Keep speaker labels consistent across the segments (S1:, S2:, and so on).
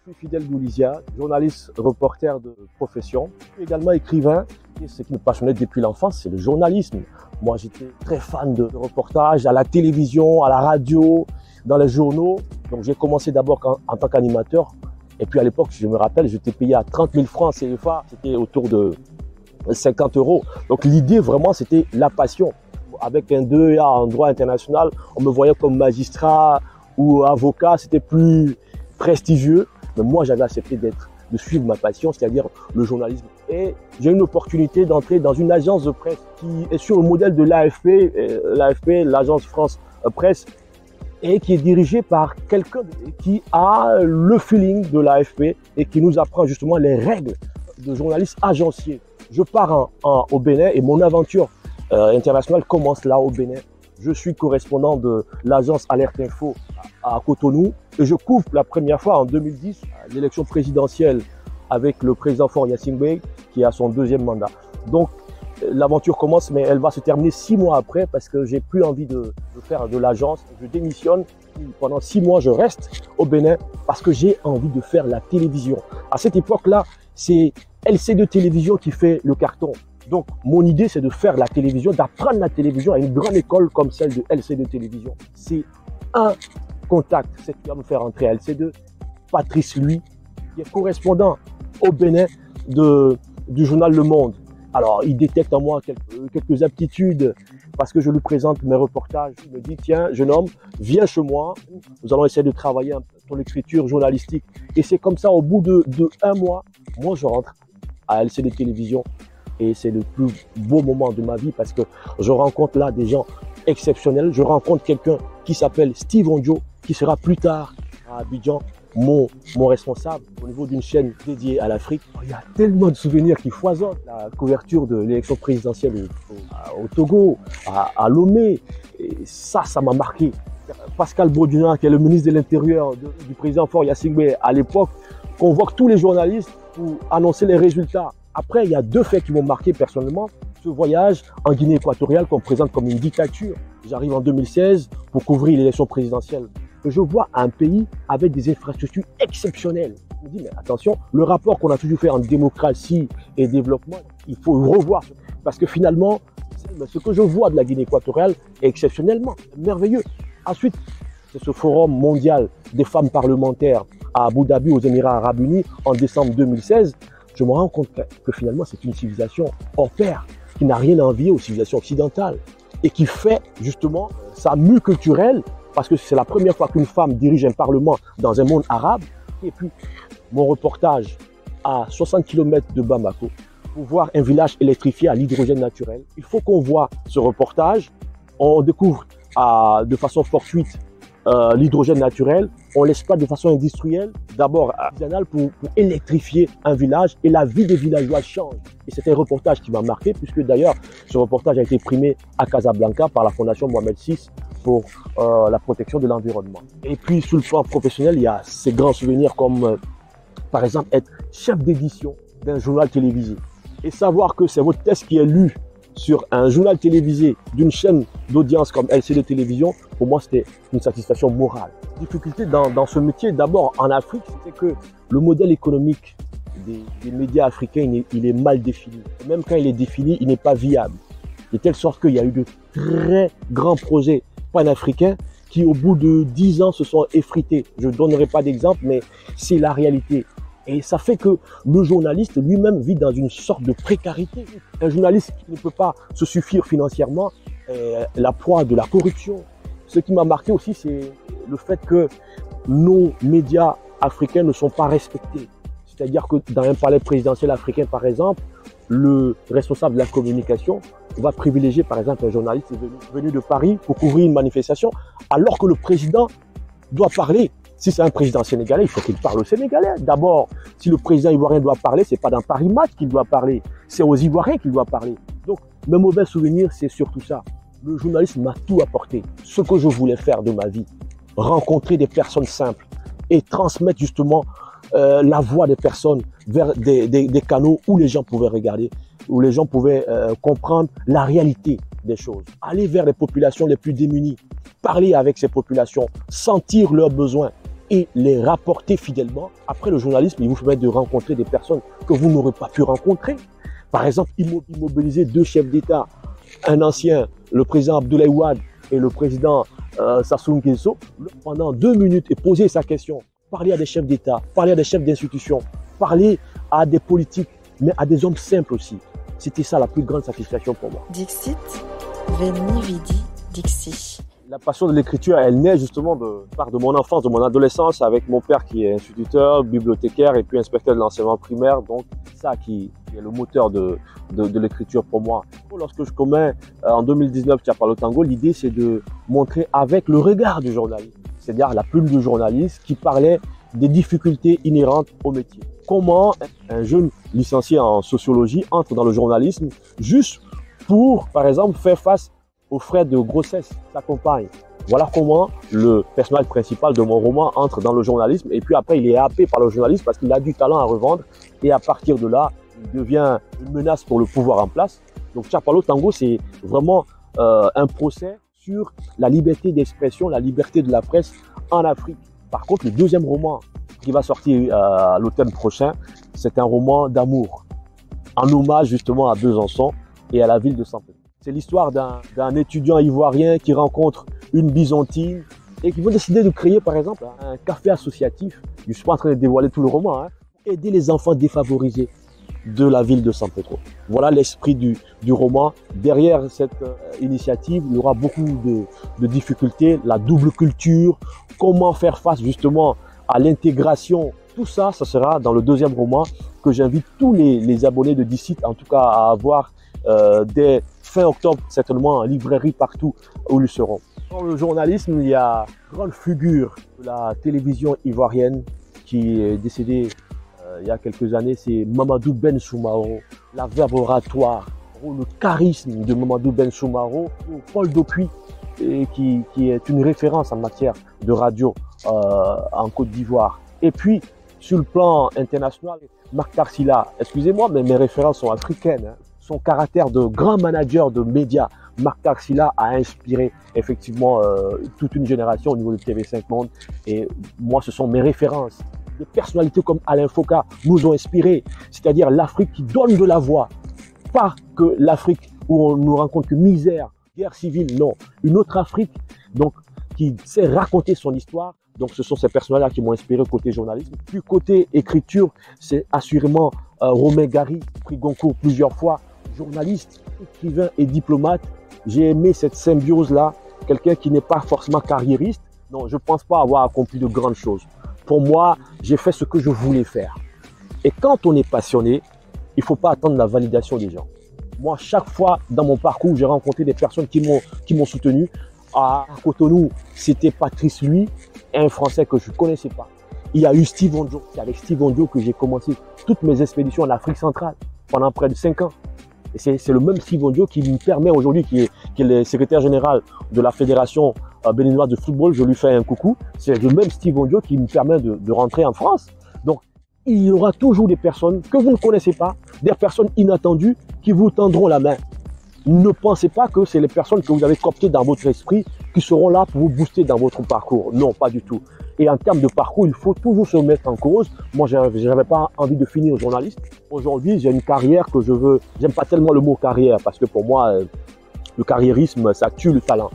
S1: Je suis Fidèle Goulizia, journaliste, reporter de profession. Je suis également écrivain. Et ce qui me passionnait depuis l'enfance, c'est le journalisme. Moi, j'étais très fan de reportages à la télévision, à la radio, dans les journaux. Donc, j'ai commencé d'abord en tant qu'animateur. Et puis, à l'époque, je me rappelle, j'étais payé à 30 000 francs CFA. C'était autour de 50 euros. Donc, l'idée, vraiment, c'était la passion. Avec un 2A en droit international, on me voyait comme magistrat ou avocat. C'était plus prestigieux. Mais moi, j'avais accepté de suivre ma passion, c'est-à-dire le journalisme. Et j'ai eu une opportunité d'entrer dans une agence de presse qui est sur le modèle de l'AFP, l'agence France Presse, et qui est dirigée par quelqu'un qui a le feeling de l'AFP et qui nous apprend justement les règles de journaliste agencier. Je pars au Bénin et mon aventure internationale commence là au Bénin. Je suis correspondant de l'agence Alerte Info à Cotonou et je couvre la première fois en 2010 l'élection présidentielle avec le président Faure Gnassingbé qui a son deuxième mandat. Donc l'aventure commence, mais elle va se terminer 6 mois après parce que j'ai plus envie de faire de l'agence. Je démissionne. Pendant 6 mois, je reste au Bénin parce que j'ai envie de faire la télévision. À cette époque-là, c'est LC2 Télévision qui fait le carton. Donc, mon idée, c'est de faire la télévision, d'apprendre la télévision à une grande école comme celle de LC2 Télévision. C'est un contact, c'est qui va me faire entrer à LC2. Patrice, lui, qui est correspondant au Bénin du journal Le Monde. Alors, il détecte en moi quelques aptitudes parce que je lui présente mes reportages. Il me dit, tiens, jeune homme, viens chez moi. Nous allons essayer de travailler ton écriture journalistique. Et c'est comme ça, au bout de 1 mois, moi, je rentre à LC2 Télévision. Et c'est le plus beau moment de ma vie parce que je rencontre là des gens exceptionnels. Je rencontre quelqu'un qui s'appelle Steve Ondio, qui sera plus tard à Abidjan mon responsable au niveau d'une chaîne dédiée à l'Afrique. Il y a tellement de souvenirs qui foisonnent. La couverture de l'élection présidentielle au Togo, à Lomé, et ça m'a marqué. Pascal Baudouin, qui est le ministre de l'Intérieur du président Faure Gnassingbé à l'époque, convoque tous les journalistes pour annoncer les résultats. Après, il y a 2 faits qui m'ont marqué personnellement. Ce voyage en Guinée équatoriale qu'on présente comme une dictature. J'arrive en 2016 pour couvrir l'élection présidentielle. Je vois un pays avec des infrastructures exceptionnelles. Je me dis, mais attention, le rapport qu'on a toujours fait en démocratie et développement, il faut revoir. Parce que finalement, ce que je vois de la Guinée équatoriale est exceptionnellement merveilleux. Ensuite, c'est ce forum mondial des femmes parlementaires à Abu Dhabi, aux Émirats Arabes Unis, en décembre 2016. Je me rends compte que finalement, c'est une civilisation hors pair, qui n'a rien à envier aux civilisations occidentales et qui fait justement sa mue culturelle parce que c'est la première fois qu'une femme dirige un parlement dans un monde arabe. Et puis, mon reportage à 60 km de Bamako pour voir un village électrifié à l'hydrogène naturel. Il faut qu'on voit ce reportage. On découvre de façon fortuite l'hydrogène naturel, on l'exploite de façon industrielle, d'abord artisanale pour électrifier un village et la vie des villageois change. Et c'est un reportage qui m'a marqué puisque d'ailleurs ce reportage a été primé à Casablanca par la Fondation Mohamed VI pour la protection de l'environnement. Et puis sur le plan professionnel, il y a ces grands souvenirs comme par exemple être chef d'édition d'un journal télévisé et savoir que c'est votre texte qui est lu sur un journal télévisé d'une chaîne d'audience comme LC2 Télévision, pour moi, c'était une satisfaction morale. La difficulté dans ce métier, d'abord en Afrique, c'était que le modèle économique des médias africains, il est mal défini. Et même quand il est défini, il n'est pas viable. De telle sorte qu'il y a eu de très grands projets panafricains qui, au bout de 10 ans, se sont effrités. Je ne donnerai pas d'exemple, mais c'est la réalité. Et ça fait que le journaliste lui-même vit dans une sorte de précarité. Un journaliste qui ne peut pas se suffire financièrement est la proie de la corruption. Ce qui m'a marqué aussi, c'est le fait que nos médias africains ne sont pas respectés. C'est-à-dire que dans un palais présidentiel africain, par exemple, le responsable de la communication va privilégier, par exemple, un journaliste venu de Paris pour couvrir une manifestation, alors que le président doit parler. Si c'est un président sénégalais, il faut qu'il parle aux Sénégalais. D'abord, si le président ivoirien doit parler, c'est pas dans Paris Match qu'il doit parler, c'est aux Ivoiriens qu'il doit parler. Donc, mes mauvais souvenirs, c'est surtout ça. Le journalisme m'a tout apporté. Ce que je voulais faire de ma vie, rencontrer des personnes simples et transmettre justement la voix des personnes vers des canaux où les gens pouvaient regarder, où les gens pouvaient comprendre la réalité des choses. Aller vers les populations les plus démunies, parler avec ces populations, sentir leurs besoins. et les rapporter fidèlement. Après, le journalisme, il vous permet de rencontrer des personnes que vous n'aurez pas pu rencontrer. Par exemple, immobiliser deux chefs d'État, un ancien, le président Abdoulaye Wade et le président Sassou Nguesso, pendant 2 minutes et poser sa question. Parler à des chefs d'État, parler à des chefs d'institutions, parler à des politiques, mais à des hommes simples aussi. C'était ça la plus grande satisfaction pour moi.
S2: Dixit, veni vidi, dixi.
S1: La passion de l'écriture, elle naît justement de mon enfance, de mon adolescence, avec mon père qui est instituteur, bibliothécaire et puis inspecteur de l'enseignement primaire. Donc, c'est ça qui est le moteur de l'écriture pour moi. Lorsque je commets en 2019 Tchapalo Tango, l'idée c'est de montrer avec le regard du journaliste, c'est-à-dire la plume du journaliste qui parlait des difficultés inhérentes au métier. Comment un jeune licencié en sociologie entre dans le journalisme juste pour, par exemple, faire face aux frais de grossesse de sa compagne. Voilà comment le personnage principal de mon roman entre dans le journalisme et puis après il est happé par le journalisme parce qu'il a du talent à revendre et à partir de là, il devient une menace pour le pouvoir en place. Donc Tchapalo Tango, c'est vraiment un procès sur la liberté d'expression, la liberté de la presse en Afrique. Par contre, le deuxième roman qui va sortir à l'automne prochain, c'est un roman d'amour, en hommage justement à Besançon et à la ville de Saint-Pétersbourg. C'est l'histoire d'un étudiant ivoirien qui rencontre une byzantine et qui va décider de créer par exemple un café associatif. Je ne suis pas en train de dévoiler tout le roman, pour aider les enfants défavorisés de la ville de Saint-Pétersbourg. Voilà l'esprit du roman. Derrière cette initiative, il y aura beaucoup de difficultés, la double culture, comment faire face justement à l'intégration. Tout ça, ça sera dans le deuxième roman que j'invite tous les abonnés de Dixit, en tout cas à avoir dès fin octobre, certainement en librairie partout où ils seront. Dans le journalisme, il y a une grande figure de la télévision ivoirienne qui est décédée il y a quelques années, c'est Mamadou Ben Soumaro. La verbe oratoire, le charisme de Mamadou Ben Soumaro, Paul Dokuy, qui est une référence en matière de radio en Côte d'Ivoire. Et puis, sur le plan international, Marc Tarsila, excusez-moi, mais mes références sont africaines. Son caractère de grand manager de médias, Marc Tarsila, a inspiré effectivement toute une génération au niveau de TV5 Monde. Et moi, ce sont mes références. Des personnalités comme Alain Foucault nous ont inspirés, c'est-à-dire l'Afrique qui donne de la voix. Pas que l'Afrique où on ne rencontre que misère, guerre civile, non. Une autre Afrique donc, qui sait raconter son histoire. Donc ce sont ces personnages-là qui m'ont inspiré côté journalisme. Puis côté écriture, c'est assurément Romain Gary, prix Goncourt plusieurs fois, journaliste, écrivain et diplomate. J'ai aimé cette symbiose-là, quelqu'un qui n'est pas forcément carriériste. Non, je ne pense pas avoir accompli de grandes choses. Pour moi, j'ai fait ce que je voulais faire. Et quand on est passionné, il ne faut pas attendre la validation des gens. Moi, chaque fois dans mon parcours, j'ai rencontré des personnes qui m'ont soutenu. À Cotonou, c'était Patrice Lui, un Français que je ne connaissais pas. Il y a eu Steve Onjo. C'est avec Steve Onjo que j'ai commencé toutes mes expéditions en Afrique centrale pendant près de 5 ans. Et c'est le même Steve Onjo qui me permet aujourd'hui, qui est le secrétaire général de la Fédération béninoise de football, je lui fais un coucou. C'est le même Steve Onjo qui me permet de rentrer en France. Donc, il y aura toujours des personnes que vous ne connaissez pas, des personnes inattendues qui vous tendront la main. Ne pensez pas que c'est les personnes que vous avez cooptées dans votre esprit qui seront là pour vous booster dans votre parcours. Non, pas du tout. Et en termes de parcours, il faut toujours se mettre en cause. Moi, je n'avais pas envie de finir journaliste. Aujourd'hui, j'ai une carrière que je veux. J'aime pas tellement le mot carrière parce que pour moi, le carriérisme, ça tue le talent.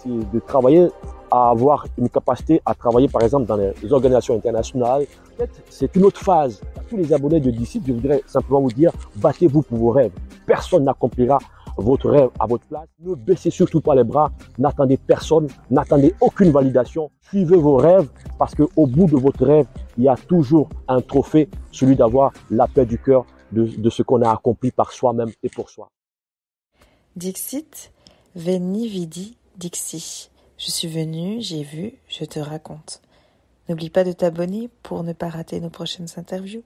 S1: C'est de travailler à avoir une capacité à travailler, par exemple, dans les organisations internationales. En fait, c'est une autre phase. À tous les abonnés de Dixit, je voudrais simplement vous dire, battez-vous pour vos rêves. Personne n'accomplira votre rêve à votre place. Ne baissez surtout pas les bras. N'attendez personne. N'attendez aucune validation. Suivez vos rêves parce qu'au bout de votre rêve, il y a toujours un trophée, celui d'avoir la paix du cœur de ce qu'on a accompli par soi-même et pour soi.
S2: Dixit, veni vidi, dixi. Je suis venu, j'ai vu, je te raconte. N'oublie pas de t'abonner pour ne pas rater nos prochaines interviews.